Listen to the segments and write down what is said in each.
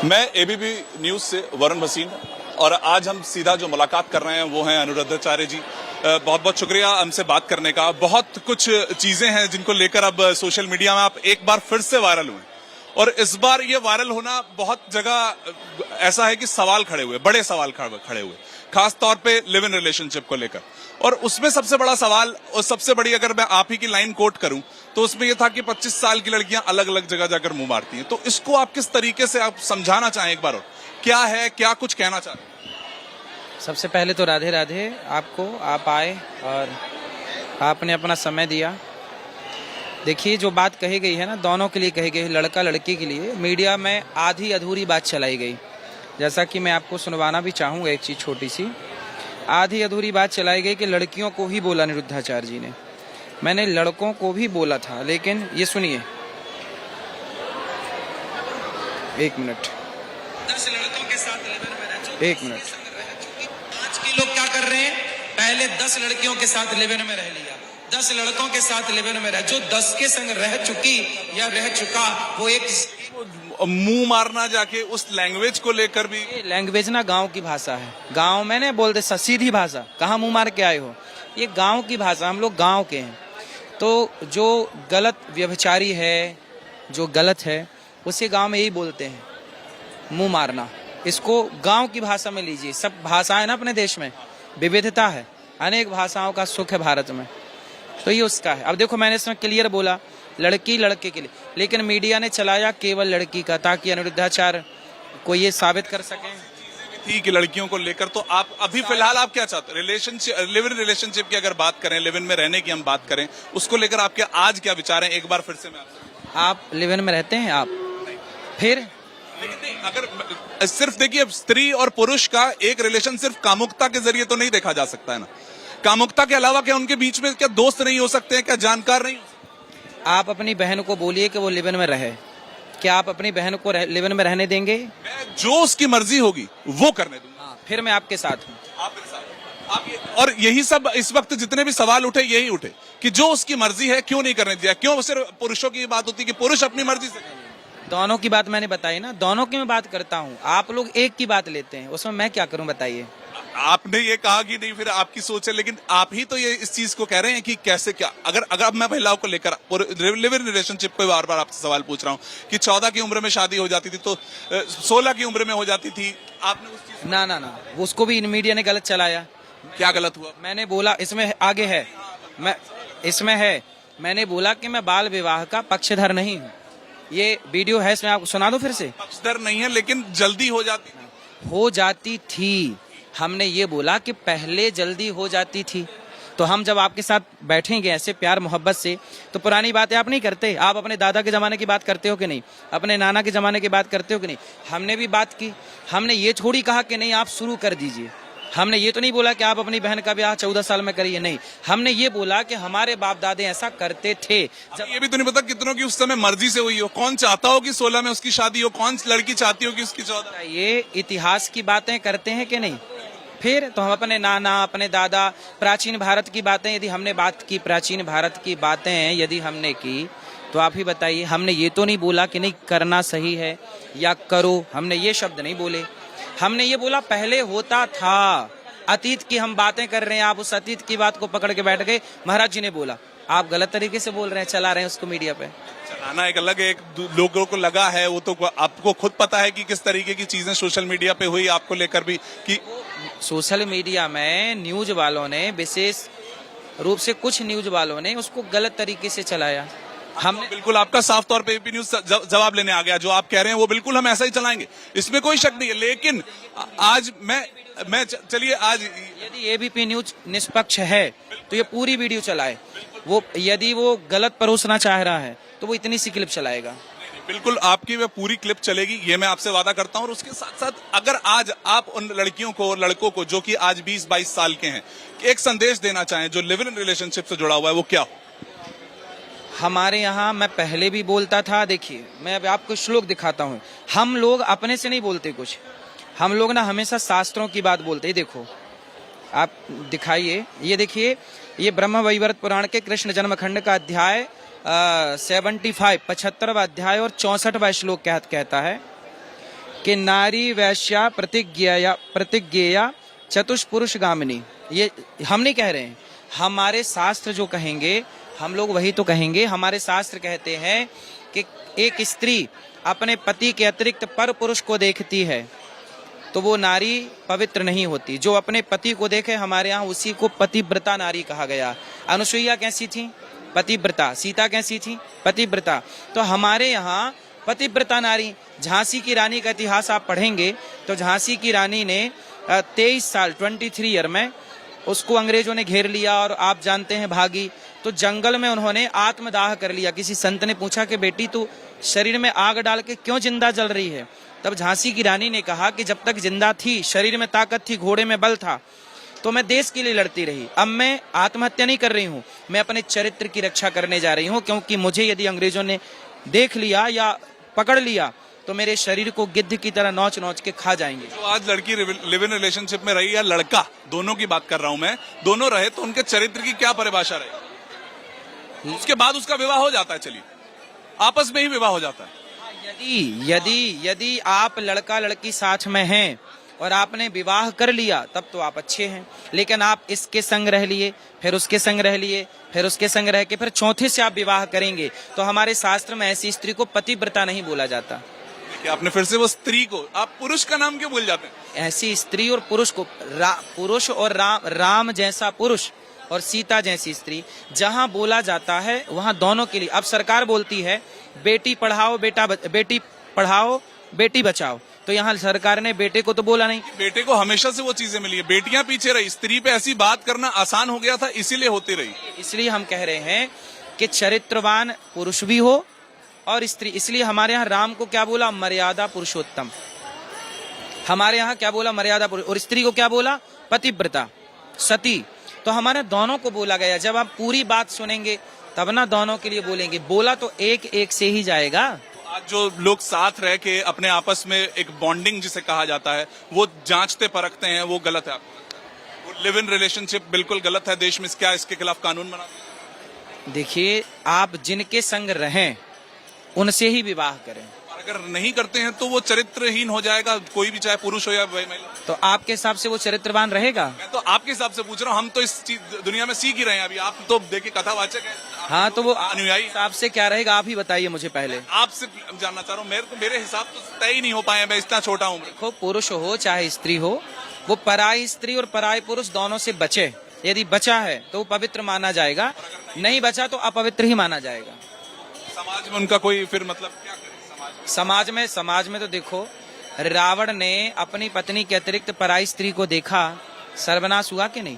मैं ABP news से वरुण भसीन और आज हम सीधा जो मुलाकात कर रहे हैं वो हैं अनुरुद्धाचार्य जी। बहुत बहुत शुक्रिया हमसे बात करने का। बहुत कुछ चीजें हैं जिनको लेकर अब सोशल मीडिया में आप एक बार फिर से वायरल हुए और इस बार ये वायरल होना बहुत जगह ऐसा है कि सवाल खड़े हुए, बड़े सवाल खड़े हुए, खास तौर पे लिव इन रिलेशनशिप को लेकर। और उसमें सबसे बड़ा सवाल और सबसे बड़ी, अगर मैं आप ही की लाइन कोट करूं तो उसमें यह था कि 25 साल की लड़कियां अलग अलग जगह जाकर मुंह मारती हैं। तो इसको आप किस तरीके से आप समझाना चाहें एक बार, और क्या है, क्या कुछ कहना चाहते हैं? सबसे पहले तो राधे राधे आपको, आप आए और आपने अपना समय दिया। देखिए, जो बात कही गई है ना, दोनों के लिए कही गई, लड़का लड़की के लिए। मीडिया में आधी अधूरी बात चलाई गई, जैसा कि मैं आपको सुनवाना भी चाहूँगा एक चीज़ छोटी सी। आधी अधूरी बात चलाई गई कि लड़कियों को ही बोला अनिरुद्धाचार्य जी ने। मैंने लड़कों को भी बोला था, लेकिन ये सुनिए, एक मिनट, 10 लड़कों के साथ लिव इन में रह चुके, एक मिनट। आज के लोग क्या कर रहे हैं? पहले 10 लड़कियों के साथ लिव इन में रह लिया, 10 लड़कों के साथ लिव इन में रह, जो 10 के संग रह चुकी या रह चुका, वो एक मुंह मारना जाके उस लैंग्वेज को लेकर भी। ये लैंग्वेज ना गांव की भाषा है। गांव में नहीं बोलते सीधी भाषा, कहाँ मुंह मार के आए हो, ये गांव की भाषा, हम लोग गांव के हैं। तो जो गलत व्यभिचारी है, जो गलत है, उसे गांव में यही बोलते हैं, मुंह मारना। इसको गांव की भाषा में लीजिए। सब भाषाएं ना अपने देश में विविधता है, अनेक भाषाओं का सुख है भारत में, तो ये उसका है। अब देखो, मैंने इसमें क्लियर बोला लड़की लड़के के लिए, लेकिन मीडिया ने चलाया केवल लड़की का, ताकि अनिरुद्धाचार्य को ये साबित कर सकें थी कि लड़कियों को लेकर। तो आप अभी फिलहाल आप क्या चाहते हैं? रिलेशनशिप, लिव इन रिलेशनशिप की अगर बात करें, लिव इन में रहने की हम बात करें, उसको लेकर आपके आज क्या विचार हैं? एक बार फिर से मैं आप लिव इन में रहते हैं आप, फिर लेकिन नहीं, अगर सिर्फ देखिए, स्त्री और पुरुष का एक रिलेशन सिर्फ कामुकता के जरिए तो नहीं देखा जा सकता है ना। कामुकता के अलावा क्या उनके बीच में क्या दोस्त नहीं हो सकते हैं? क्या जानकार नहीं? आप अपनी बहन को बोलिए कि वो लिव इन में रहे। क्या आप अपनी बहन को लिव इन में रहने देंगे? मैं जो उसकी मर्जी होगी वो करने दूंगा। हाँ, फिर मैं आपके साथ हूँ। आप मेरे साथ, आप ये, और यही सब इस वक्त जितने भी सवाल उठे, यही उठे कि जो उसकी मर्जी है क्यों नहीं करने दिया? क्यों सिर्फ पुरुषों की बात होती है कि पुरुष अपनी मर्जी से? दोनों की बात मैंने बताई ना, दोनों की मैं बात करता हूँ। आप लोग एक की बात लेते हैं, उसमें मैं क्या करूँ बताइए? आपने ये कहा कि नहीं, फिर आपकी सोच है, लेकिन आप ही तो ये इस चीज को कह रहे हैं कि कैसे क्या। अगर मैं महिलाओं को लेकर लिव इन रिलेशनशिप पे बार बार आपसे सवाल पूछ रहा हूँ कि 14 की उम्र में शादी हो जाती थी, तो 16 की उम्र में हो जाती थी, आपने उस चीज ना, उसको भी मीडिया ने गलत चलाया। क्या गलत हुआ? मैंने बोला, इसमें आगे है, इसमें है, मैंने बोला कि मैं बाल विवाह का पक्षधर नहीं हूँ। ये वीडियो है, इसमें आपको सुना दो फिर से। पक्षधर नहीं है, लेकिन जल्दी हो जाती थी। हमने ये बोला कि पहले जल्दी हो जाती थी। तो हम जब आपके साथ बैठेंगे ऐसे प्यार मोहब्बत से, तो पुरानी बातें आप नहीं करते। आप अपने दादा के जमाने की बात करते हो कि नहीं? अपने नाना के जमाने की बात करते हो कि नहीं? हमने भी बात की। हमने ये थोड़ी कहा कि नहीं आप शुरू कर दीजिए। हमने ये तो नहीं बोला कि आप अपनी बहन का ब्याह 14 साल में करिए, नहीं। हमने ये बोला कि हमारे बाप दादे ऐसा करते थे। जब ये भी तो नहीं पता कितनों की उस समय मर्जी से हुई हो। कौन चाहता हो कि 16 में उसकी शादी हो? कौन लड़की चाहती हो कि उसकी 14? ये इतिहास की बातें करते हैं कि नहीं? फिर तो हम अपने नाना, अपने दादा, प्राचीन भारत की बातें, यदि हमने बात की, प्राचीन भारत की बातें यदि हमने की, तो आप ही बताइए। हमने ये तो नहीं बोला कि नहीं करना सही है या करो, हमने ये शब्द नहीं बोले। हमने ये बोला पहले होता था। अतीत की हम बातें कर रहे हैं, आप उस अतीत की बात को पकड़ के बैठ गए। महाराज जी ने बोला, आप गलत तरीके से बोल रहे हैं, चला रहे हैं उसको मीडिया पे। चलाना एक अलग है, एक लोगों को लगा है, वो तो आपको खुद पता है कि किस तरीके की चीजें सोशल मीडिया पे हुई आपको लेकर भी। कि सोशल मीडिया में न्यूज वालों ने, विशेष रूप से कुछ न्यूज वालों ने उसको गलत तरीके से चलाया। हमने बिल्कुल आपका साफ तौर पे एबीपी न्यूज जवाब लेने आ गया। जो आप कह रहे हैं वो बिल्कुल हम ऐसा ही चलाएंगे, इसमें कोई शक नहीं है। लेकिन आज मैं चलिए, आज यदि एबीपी न्यूज निष्पक्ष है तो ये पूरी वीडियो चलाए। वो यदि वो गलत परोसना चाह रहा है तो वो इतनी सी क्लिप चलाएगा। बिल्कुल आपकी वह पूरी क्लिप चलेगी, ये मैं आपसे वादा करता हूं। और उसके साथ साथ अगर आज आप उन लड़कियों को और लड़कों को जो कि आज 20-22 साल के हैं, एक संदेश देना चाहें जो लिव इन रिलेशनशिप से जुड़ा हुआ है, वो क्या हो? हमारे यहाँ, मैं पहले भी बोलता था, देखिए मैं अब आपको श्लोक दिखाता हूँ। हम लोग अपने से नहीं बोलते कुछ, हम लोग ना हमेशा शास्त्रों की बात बोलते हैं। देखो, आप दिखाइए, ये देखिए, ये ब्रह्म वैवर्त पुराण के कृष्ण जन्मखंड का अध्याय 75 75वां अध्याय और 64वां श्लोक कहता है कि नारी वैश्या प्रतिज्ञेया चतुष्पुरुष गामिनी। ये हम नहीं कह रहे हैं, हमारे शास्त्र जो कहेंगे हम लोग वही तो कहेंगे। हमारे शास्त्र कहते हैं कि एक स्त्री अपने पति के अतिरिक्त पर पुरुष को देखती है तो वो नारी पवित्र नहीं होती। जो अपने पति को देखे, हमारे यहाँ उसी को पतिव्रता नारी कहा गया। अनुसुईया कैसी थी? पतिव्रता। सीता कैसी थी? पतिव्रता। तो हमारे यहाँ पतिव्रता नारी। झांसी की रानी का इतिहास आप पढ़ेंगे तो झांसी की रानी ने 23 साल 23 ईयर में उसको अंग्रेजों ने घेर लिया और आप जानते हैं भागी। तो जंगल में उन्होंने आत्मदाह कर लिया। किसी संत ने पूछा कि बेटी तू शरीर में आग डाल के क्यों जिंदा जल रही है? तब झांसी की रानी ने कहा कि जब तक जिंदा थी, शरीर में ताकत थी, घोड़े में बल था, तो मैं देश के लिए लड़ती रही। अब मैं आत्महत्या नहीं कर रही हूँ, मैं अपने चरित्र की रक्षा करने जा रही हूँ, क्योंकि मुझे यदि अंग्रेजों ने देख लिया या पकड़ लिया तो मेरे शरीर को गिद्ध की तरह नोच नोच के खा जाएंगे। जो आज लड़की लिव इन रिलेशनशिप में रही या लड़का, दोनों की बात कर रहा हूं मैं, दोनों रहे तो उनके चरित्र की क्या परिभाषा रही? उसके बाद उसका विवाह हो जाता है, चलिए आपस में ही विवाह हो जाता है। यदि आप लड़का लड़की साथ में हैं और आपने विवाह कर लिया तब तो आप अच्छे हैं, लेकिन आप इसके संग रह लिए, फिर उसके संग रह लिए, फिर उसके संग रह के फिर चौथे से आप विवाह करेंगे तो हमारे शास्त्र में ऐसी स्त्री को पतिव्रता नहीं बोला जाता। कि आपने फिर से वो स्त्री को, आप पुरुष का नाम क्यों भूल जाते हैं? ऐसी स्त्री और पुरुष को पुरुष और राम जैसा पुरुष और सीता जैसी स्त्री जहां बोला जाता है वहां दोनों के लिए। अब सरकार बोलती है बेटी पढ़ाओ बेटी पढ़ाओ बेटी बचाओ, तो यहाँ सरकार ने बेटे को तो बोला नहीं। बेटे को हमेशा से वो चीजें मिली है, बेटियां पीछे रही, स्त्री पे ऐसी बात करना आसान हो गया था, इसीलिए होती रही। इसलिए हम कह रहे हैं कि चरित्रवान पुरुष भी हो और स्त्री। इसलिए हमारे यहाँ राम को क्या बोला? मर्यादा पुरुषोत्तम। हमारे यहाँ क्या बोला? मर्यादा पुरुष। और स्त्री को क्या बोला? पतिव्रता, सती। तो हमारे दोनों को बोला गया। जब आप पूरी बात सुनेंगे तब ना दोनों के लिए बोलेंगे। बोला तो एक एक से ही जाएगा। आज जो लोग साथ रह के अपने आपस में एक बॉन्डिंग जिसे कहा जाता है वो जांचते परखते हैं, वो गलत है। वो लिव इन रिलेशनशिप बिल्कुल गलत है। देश में क्या इसके खिलाफ कानून बना? देखिए, आप जिनके संग रहें उनसे ही विवाह करें। और अगर नहीं करते हैं तो वो चरित्रहीन हो जाएगा, कोई भी, चाहे पुरुष हो या महिला। तो आपके हिसाब से वो चरित्रवान रहेगा? मैं तो आपके हिसाब से पूछ रहा हूँ, हम तो इस चीज दुनिया में सीख ही रहे हैं अभी। आप तो देखिए कथावाचक हैं। हाँ, तो वो अनुयायी हिसाब से क्या रहेगा आप ही बताइए मुझे पहले। आपसे जानना चाह रहा हूँ। मेरे हिसाब तो तय ही नहीं हो पाए, मैं इतना छोटा हूँ। देखो, पुरुष हो चाहे स्त्री हो, वो पराई स्त्री और पराई पुरुष दोनों से बचे। यदि बचा है तो वो पवित्र माना जाएगा, नहीं बचा तो अपवित्र ही माना जाएगा। समाज में उनका कोई फिर मतलब क्या करे? समाज में तो देखो, रावण ने अपनी पत्नी के अतिरिक्त पराई स्त्री को देखा, सर्वनाश हुआ कि नहीं?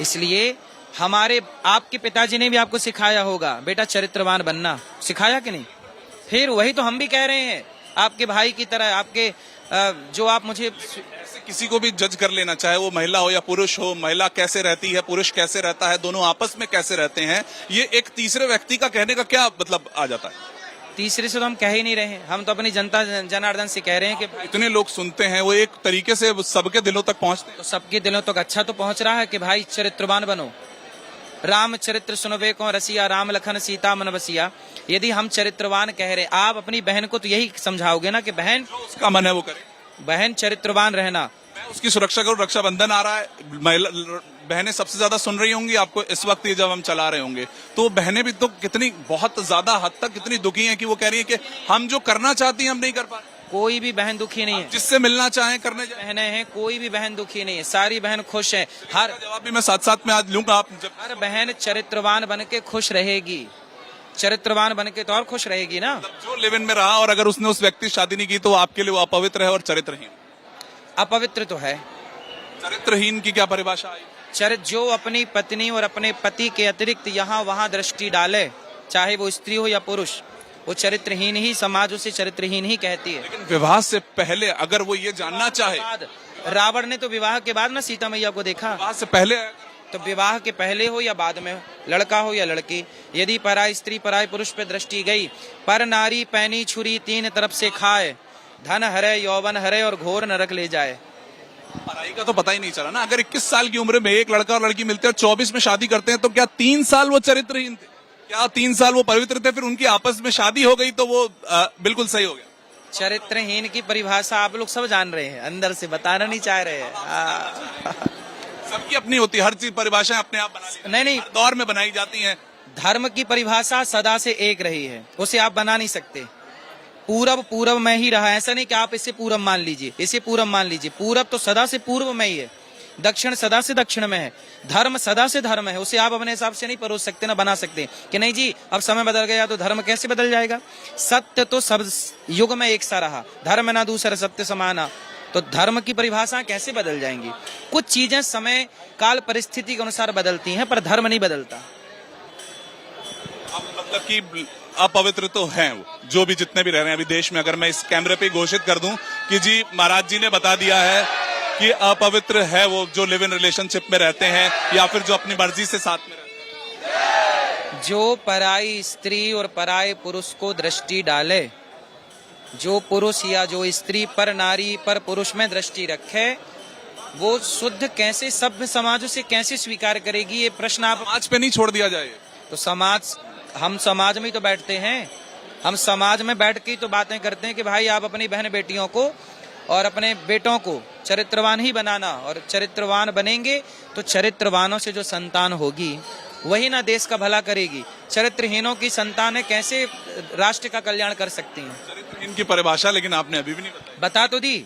इसलिए आपके पिताजी ने भी आपको सिखाया होगा बेटा चरित्रवान बनना, सिखाया कि नहीं? फिर वही तो हम भी कह रहे हैं, आपके भाई की तरह। आपके जो आप मुझे ऐसे किसी को भी जज कर लेना, चाहे वो महिला हो या पुरुष हो। महिला कैसे रहती है, पुरुष कैसे रहता है, दोनों आपस में कैसे रहते हैं, ये एक तीसरे व्यक्ति का कहने का क्या मतलब आ जाता है? तीसरे से तो हम कह ही नहीं रहे, हम तो अपनी जनता जनार्दन से कह रहे हैं कि इतने लोग सुनते हैं, वो एक तरीके से सबके दिलों तक पहुंचते हैं। तो सबके दिलों तक अच्छा तो पहुंच रहा है कि भाई चरित्रवान बनो। राम चरित्र सुनबे को रसिया, राम लखन सीता मन बसिया। यदि हम चरित्रवान कह रहे, आप अपनी बहन को तो यही समझाओगे ना कि बहन, उसका मन है वो करे, बहन चरित्रवान रहना। मैं उसकी सुरक्षा करूं। रक्षाबंधन आ रहा है, महिला बहनें सबसे ज्यादा सुन रही होंगी आपको इस वक्त, ये जब हम चला रहे होंगे, तो बहनें भी तो कितनी बहुत ज्यादा हद तक कितनी दुखी हैं कि वो कह रही हैं कि हम जो करना चाहती हैं हम नहीं कर पा रहे। कोई भी बहन दुखी नहीं है, जिससे मिलना चाहें करने जाए। बहनें हैं, कोई भी बहन दुखी नहीं है, सारी बहन खुश है। हर जवाब भी मैं साथ साथ में आज लूंगा। आप जब हर बहन चरित्रवान बन के खुश रहेगी, चरित्रवान बन के तो और खुश रहेगी ना। जो लिव इन में रहा और अगर उसने उस व्यक्ति से शादी नहीं की तो आपके लिए वो अपवित्र है और चरित्रहीन। अपवित्र तो है। चरित्रहीन की क्या परिभाषा आई? जो अपनी पत्नी और अपने पति के अतिरिक्त यहाँ वहाँ दृष्टि डाले, चाहे वो स्त्री हो या पुरुष, वो चरित्रहीन ही, समाज उसे चरित्रहीन ही कहती है। लेकिन विवाह से पहले अगर वो ये जानना चाहे, रावण ने तो विवाह के बाद ना सीता मैया को देखा। विवाह से पहले, तो विवाह के पहले हो या बाद में, लड़का हो या लड़की, यदि पराई स्त्री पराई पुरुष पे दृष्टि गई, पर नारी पैनी छुरी तीन तरफ से खाए, धन हरे यौवन हरे और घोर नरक ले जाए। पढ़ाई का तो पता ही नहीं चला ना। अगर 21 साल की उम्र में एक लड़का और लड़की मिलते हैं और 24 में शादी करते हैं, तो क्या 3 साल वो चरित्रहीन थे? क्या 3 साल वो पवित्र थे? फिर उनकी आपस में शादी हो गई तो वो बिल्कुल सही हो गया? चरित्रहीन की परिभाषा आप लोग सब जान रहे हैं, अंदर से बताना नहीं चाह रहे हैं। सबकी अपनी होती है, हर चीज परिभाषाएं अपने आप बना ली नहीं नहीं, हर दौर में बनाई जाती हैं। धर्म की परिभाषा सदा से एक रही है, उसे आप बना नहीं सकते। पूरब पूरब में ही रहा, ऐसा नहीं कि आप इसे पूरब मान लीजिए, इसे पूरब मान लीजिए। पूरब तो सदा से पूर्व में ही है, दक्षिण सदा से दक्षिण में है, धर्म सदा से धर्म है। उसे आप अपने हिसाब से नहीं परोस सकते, ना बना सकते कि नहीं जी अब समय बदल गया तो धर्म कैसे बदल जाएगा। सत्य तो सब युग में एक सा रहा, धर्म ना दूसरा सत्य समाना। तो धर्म की परिभाषा कैसे बदल जाएंगी। कुछ चीजें समय काल परिस्थिति के अनुसार बदलती हैं, पर धर्म नहीं बदलता। अब मतलब कि अपवित्र तो हैं वो, जो भी जितने भी रह रहे हैं अभी देश में। अगर मैं इस कैमरे पे घोषित कर दूं कि जी महाराज जी ने बता दिया है कि अपवित्र है वो जो लिव इन रिलेशनशिप में रहते हैं या फिर जो अपनी मर्जी से साथ में रहते हैं। जो पराई स्त्री और पराये पुरुष को दृष्टि डाले, जो पुरुष या जो स्त्री पर नारी पर पुरुष में दृष्टि रखे, वो शुद्ध कैसे सभ्य समाज से कैसे स्वीकार करेगी। ये प्रश्न आप समाज पे नहीं छोड़ दिया जाए। तो समाज, हम समाज में ही तो बैठते हैं, हम समाज में बैठ के तो बातें करते हैं कि भाई आप अपनी बहन बेटियों को और अपने बेटों को चरित्रवान ही बनाना, और चरित्रवान बनेंगे तो चरित्रवानों से जो संतान होगी वही ना देश का भला करेगी। चरित्रहीनों की संतानें कैसे राष्ट्र का कल्याण कर सकती हैं। चरित्रहीन की परिभाषा लेकिन आपने अभी भी नहीं बताई। बता तो दी,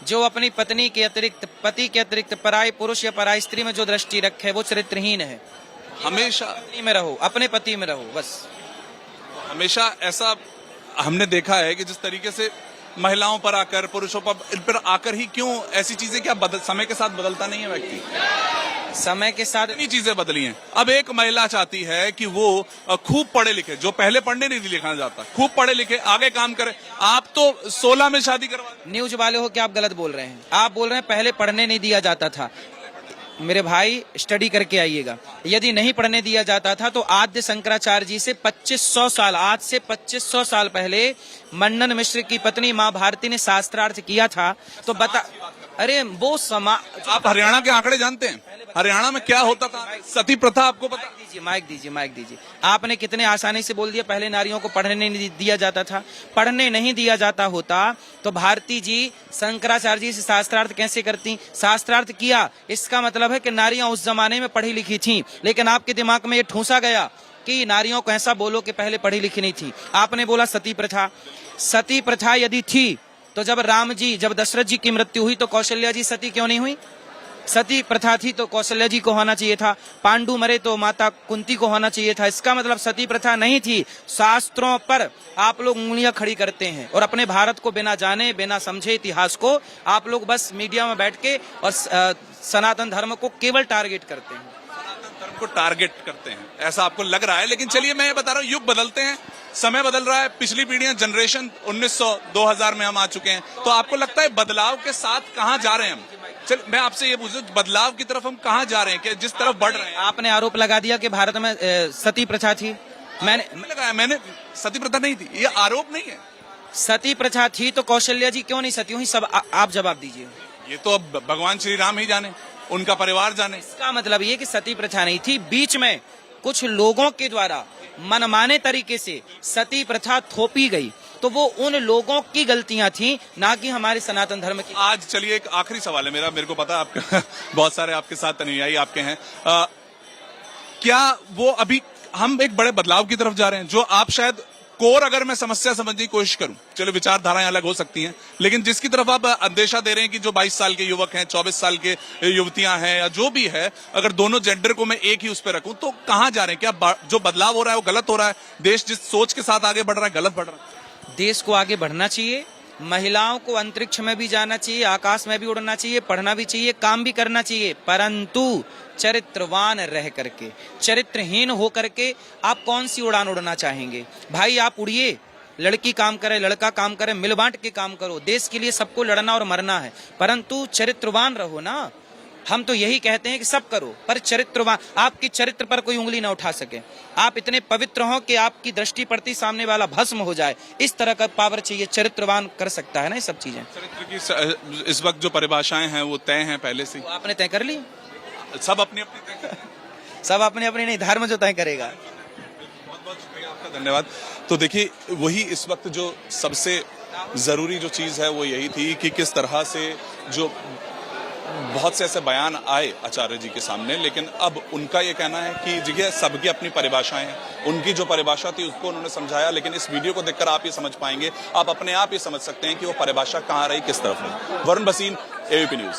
जो अपनी पत्नी के अतिरिक्त, पति के अतिरिक्त पराये पुरुष या पराई स्त्री में जो दृष्टि रखे वो चरित्रहीन है। हमेशा पत्नी में रहो, अपने पति में रहो, बस। हमेशा ऐसा हमने देखा है कि जिस तरीके से महिलाओं पर आकर, पुरुषों पर, इन पर आकर ही क्यों ऐसी चीजें क्या समय के साथ बदलता नहीं है व्यक्ति। समय के साथ इतनी चीजें बदली हैं। अब एक महिला चाहती है कि वो खूब पढ़े लिखे, जो पहले पढ़ने नहीं लिखा जाता, खूब पढ़े लिखे आगे काम करे। आप तो 16 में शादी करवा। न्यूज वाले हो कि आप गलत बोल रहे हैं। आप बोल रहे हैं पहले पढ़ने नहीं दिया जाता था। मेरे भाई स्टडी करके आइएगा, यदि नहीं पढ़ने दिया जाता था तो आद्य शंकराचार्य जी से 2500 साल, आज से 2500 साल पहले मंडन मिश्र की पत्नी माँ भारती ने शास्त्रार्थ किया था। तो बता, अरे वो आप हरियाणा के आंकड़े जानते हैं? हरियाणा में क्या होता था? सती प्रथा आपको पता? माइक दीजिए। आपने कितने आसानी से बोल दिया पहले नारियों को पढ़ने नहीं दिया जाता था। पढ़ने नहीं दिया जाता होता तो भारती जी शंकराचार्य जी से शास्त्रार्थ कैसे करती। शास्त्रार्थ किया, इसका मतलब है कि नारियां उस जमाने में पढ़ी लिखी थीं, लेकिन आपके दिमाग में ये ठूंसा गया कि नारियों को ऐसा बोलो कि पहले पढ़ी लिखी नहीं थी। आपने बोला सती प्रथा। सती प्रथा यदि थी तो जब राम जी, जब दशरथ जी की मृत्यु हुई तो कौशल्या जी सती क्यों नहीं हुई। सती प्रथा थी तो कौशल्या जी को होना चाहिए था। पांडु मरे तो माता कुंती को होना चाहिए था। इसका मतलब सती प्रथा नहीं थी। शास्त्रों पर आप लोग उंगलियां खड़ी करते हैं और अपने भारत को बिना जाने, बिना समझे इतिहास को आप लोग बस मीडिया में बैठ के और सनातन धर्म को केवल टारगेट करते हैं। धर्म को टारगेट करते हैं ऐसा आपको लग रहा है, लेकिन चलिए मैं ये बता रहा हूँ, युग बदलते हैं, समय बदल रहा है। पिछली पीढ़ियां, जनरेशन 1900 2000 में हम आ चुके हैं, तो आपको लगता है बदलाव के साथ कहाँ जा रहे हैं हम? चल मैं आपसे ये पूछूं, बदलाव की तरफ हम कहाँ जा रहे हैं, कि जिस तरफ बढ़ रहे हैं? आपने आरोप लगा दिया कि भारत में सती प्रथा थी। मैंने सती प्रथा नहीं थी, ये आरोप नहीं है। सती प्रथा थी तो कौशल्या जी क्यों नहीं सती हुई, सब आप जवाब दीजिए। ये तो अब भगवान श्री राम ही जाने, उनका परिवार जाने। इसका मतलब ये कि सती प्रथा नहीं थी, बीच में कुछ लोगों के द्वारा मनमाने तरीके से सती प्रथा थोपी गई, तो वो उन लोगों की गलतियां थी, ना कि हमारे सनातन धर्म की। आज चलिए एक आखिरी सवाल है मेरा, मेरे को पता है आपका बहुत सारे आपके साथ अनुयायी आपके हैं, क्या वो अभी हम एक बड़े बदलाव की तरफ जा रहे हैं, जो आप शायद कोर, अगर मैं समस्या समझने की कोशिश करूं, चलो विचारधाराएं अलग हो सकती हैं, लेकिन जिसकी तरफ आप अंदेशा दे रहे हैं कि जो 22 साल के युवक हैं, 24 साल के युवतियां हैं, या जो भी है, अगर दोनों जेंडर को मैं एक ही उस पर रखूं तो कहां जा रहे हैं? क्या जो बदलाव हो रहा है वो गलत हो रहा है? देश जिस सोच के साथ आगे बढ़ रहा है गलत बढ़ रहा है? देश को आगे बढ़ना चाहिए, महिलाओं को अंतरिक्ष में भी जाना चाहिए, आकाश में भी उड़ना चाहिए, पढ़ना भी चाहिए, काम भी करना चाहिए, परंतु चरित्रवान रह करके, चरित्रहीन हो करके आप कौन सी उड़ान उड़ना चाहेंगे? भाई आप उड़िए, लड़की काम करे, लड़का काम करे, मिल बांट के काम करो। देश के लिए सबको लड़ना और मरना है, परंतु चरित्रवान रहो ना। हम तो यही कहते हैं कि सब करो, पर चरित्रवान, आपकी चरित्र पर कोई उंगली ना उठा सके। आप इतने पवित्र हो कि आपकी दृष्टि पड़ती सामने वाला भस्म हो जाए, इस तरह का पावर चाहिए। चरित्रवान कर सकता है ना ये सब चीजें। चरित्र की इस वक्त जो परिभाषाएं हैं वो तय हैं पहले से। आपने तय कर ली, सब अपनी अपनी सब अपने अपनी नहीं, धर्म जो तय करेगा। बहुत बहुत शुक्रिया आपका, धन्यवाद। तो देखिए, वही इस वक्त जो सबसे जरूरी जो चीज है वो यही थी कि किस तरह से जो बहुत से ऐसे बयान आए आचार्य जी के सामने, लेकिन अब उनका ये कहना है कि देखिए सबकी अपनी परिभाषाएं हैं, उनकी जो परिभाषा थी उसको उन्होंने समझाया, लेकिन इस वीडियो को देखकर आप ये समझ पाएंगे, आप अपने आप ये समझ सकते हैं कि वो परिभाषा कहाँ रही, किस तरफ रही। Varun Bhasin, ABP news.